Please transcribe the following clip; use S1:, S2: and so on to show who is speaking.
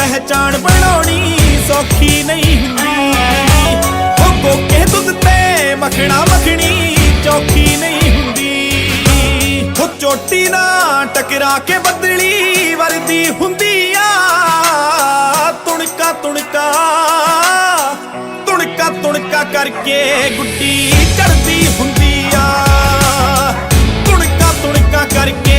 S1: पहचान बनानी सौखी नहीं हुंदी। हो कोके दुध ते मखना मखनी चौखी नहीं हुंदी। हो चोटी ना टकरा के बदली वरदी हुंदी आ। तुणका तुणका तुणका तुणका करके गुड्डी चढ़दी हुंदी आ। तुणका तुणका करके